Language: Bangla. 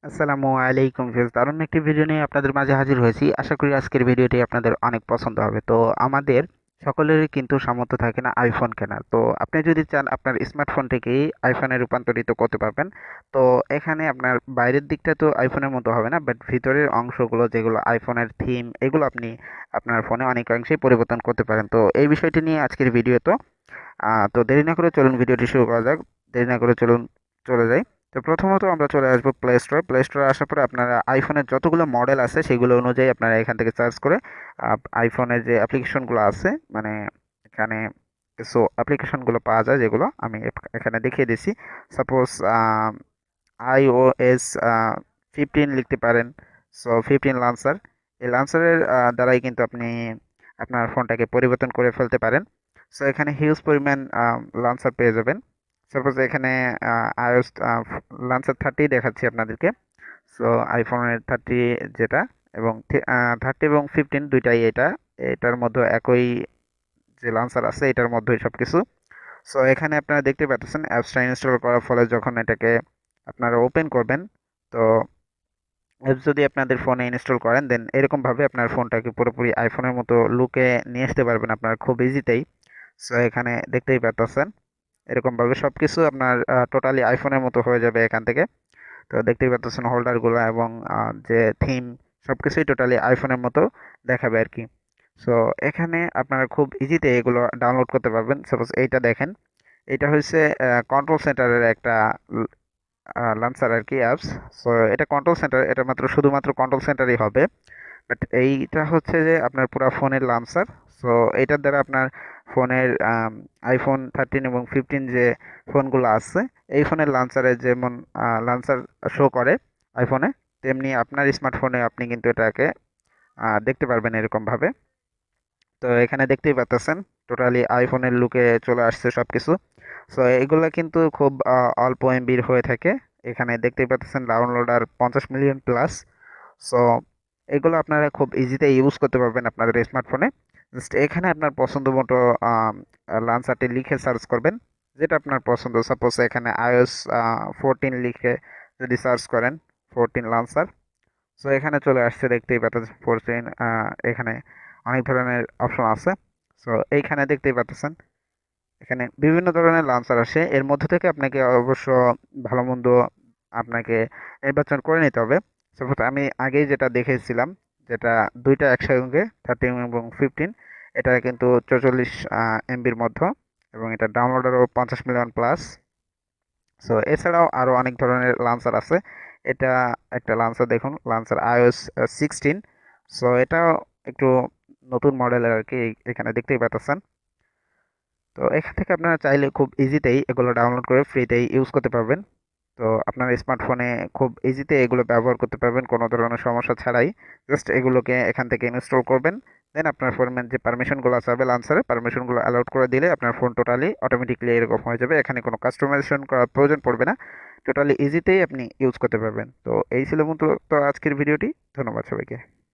আসসালামু আলাইকুম ভিউয়ার্স, দারুণ একটি ভিডিও নিয়ে আপনাদের মাঝে হাজির হয়েছি। আশা করি আজকের ভিডিওটি আপনাদের অনেক পছন্দ হবে। তো আমাদের সকলেরই কিন্তু সামর্থ্য থাকে না আইফোন কেনার। তো আপনি যদি চান আপনার স্মার্টফোনটিকেই আইফোনে রূপান্তরিত করতে পারবেন। তো এখানে আপনার বাইরের দিকটা তো আইফোনের মতো হবে না, বাট ভিতরের অংশগুলো যেগুলো আইফোনের থিম, এগুলো আপনি আপনার ফোনে অনেকাংশেই পরিবর্তন করতে পারেন। তো এই বিষয়টি নিয়ে আজকের ভিডিও। তো দেরি না করে চলুন ভিডিওটি শুরু করা যাক। দেরি না করে চলুন চলে যাই। তো প্রথমত আমরা চলে আসবো প্লে স্টোরে আসার পরে আপনারা আইফোনের যতগুলো মডেল আছে সেগুলো অনুযায়ী আপনারা এখান থেকে সার্চ করে আইফোনের যে অ্যাপ্লিকেশনগুলো আছে, মানে এখানে কিছু অ্যাপ্লিকেশনগুলো পাওয়া যায় যেগুলো আমি এখানে দেখিয়ে দিচ্ছি। সাপোজ iOS 15 লিখতে পারেন। সো 15 লান্সার, এই লান্সারের দ্বারাই কিন্তু আপনি আপনার ফোনটাকে পরিবর্তন করে ফেলতে পারেন। সো এখানে হিউজ পরিমাণ লান্সার পেয়ে যাবেন। সাপোজ এখানে iOS লান্সার 30 দেখাচ্ছি আপনাদেরকে। সো আইফোনের 30 যেটা, এবং 30 এবং 15 দুইটাই এটার মধ্যে একই যে লান্সার আছে এটার মধ্যেই সব কিছু। সো এখানে আপনারা দেখতে পাচ্ছেন অ্যাপসটা ইনস্টল করার ফলে যখন এটাকে আপনারা ওপেন করবেন, তো অ্যাপস যদি আপনাদের ফোনে ইনস্টল করেন দেন এরকমভাবে আপনার ফোনটাকে পুরোপুরি আইফোনের মতো লুকে নিয়ে আসতে পারবেন আপনারা খুব ইজিতেই। সো এখানে দেখতেই পাচ্ছেন এরকমভাবে সব কিছু আপনার টোটালি আইফোনের মতো হয়ে যাবে এখান থেকে। তো দেখতেই পাচ্ছেন হোল্ডারগুলো এবং যে থিম, সব কিছুই টোটালি আইফোনের মতো দেখাবে আর কি। সো এখানে আপনারা খুব ইজিতে এগুলো ডাউনলোড করতে পারবেন। সাপোজ এইটা দেখেন, এটা হচ্ছে কন্ট্রোল সেন্টারের একটা লান্সার আর কি অ্যাপস। সো এটা কন্ট্রোল সেন্টার, এটা মাত্র শুধুমাত্র কন্ট্রোল সেন্টারই হবে। বাট এইটা হচ্ছে যে আপনার পুরো ফোনের লান্সার। সো এইটার দ্বারা আপনার ফোনের আইফোন 13 এবং 15 যে ফোনগুলো আছে এই ফোনের লান্সারে যেমন লান্সার শো করে আইফোনে, তেমনি আপনার স্মার্টফোনে আপনি কিন্তু এটাকে দেখতে পারবেন এরকমভাবে। তো এখানে দেখতেই পাচ্ছেন টোটালি আইফোনের লুকে চলে আসছে সব কিছু। সো এগুলো কিন্তু খুব অল্প এমবির হয়ে থাকে। এখানে দেখতেই পাচ্ছেন ডাউনলোডার 50 মিলিয়ন প্লাস। সো এগুলো আপনারা খুব ইজিতে ইউজ করতে পারবেন আপনাদের স্মার্টফোনে। জাস্ট এখানে আপনার পছন্দ মতো লান্সারটি লিখে সার্চ করবেন, যেটা আপনার পছন্দ। সাপোজ এখানে iOS 14 লিখে যদি সার্চ করেন 14 লান্সার, সো এখানে চলে আসছে দেখতেই পাচ্ছেন 14। এখানে অনেক ধরনের অপশন আছে। সো এইখানে দেখতেই পাচ্ছেন এখানে বিভিন্ন ধরনের লান্সার আসে, এর মধ্যে থেকে আপনাকে অবশ্য ভালো মন্দ আপনাকে নির্বাচন করে নিতে হবে। সাপোজ আমি আগেই যেটা দেখেছিলাম, যেটা দুইটা একসঙ্গে 13 এবং 15, এটা কিন্তু 44 এমবির মধ্যে, এবং এটা ডাউনলোডারও 50 মিলিয়ন প্লাস। সো এছাড়াও আরও অনেক ধরনের লান্সার আছে। এটা একটা লান্সার দেখুন, লান্সার iOS 16। সো এটাও একটু নতুন মডেলের আর কি, এখানে দেখতেই পাচ্ছেন। তো এখান থেকে আপনারা চাইলে খুব ইজিতেই এগুলো ডাউনলোড করে ফ্রিতেই ইউজ করতে পারবেন। তো আপনার স্মার্টফোনে খুব ইজিতে এগুলো ব্যবহার করতে পারবেন কোনো ধরনের সমস্যা ছাড়াই। জাস্ট এগুলোকে এখান থেকে ইনস্টল করবেন, দেন আপনার ফোনের যে পারমিশনগুলো আছে লান্সারে পারমিশনগুলো অ্যালাউড করে দিলে আপনার ফোন টোটালি অটোমেটিকলি এরকম হয়ে যাবে। এখানে কোনো কাস্টমাইজেশন করার প্রয়োজন পড়বে না, টোটালি ইজিতেই আপনি ইউজ করতে পারবেন। তো এই ছিল মূলত আজকের ভিডিওটি। ধন্যবাদ সবাইকে।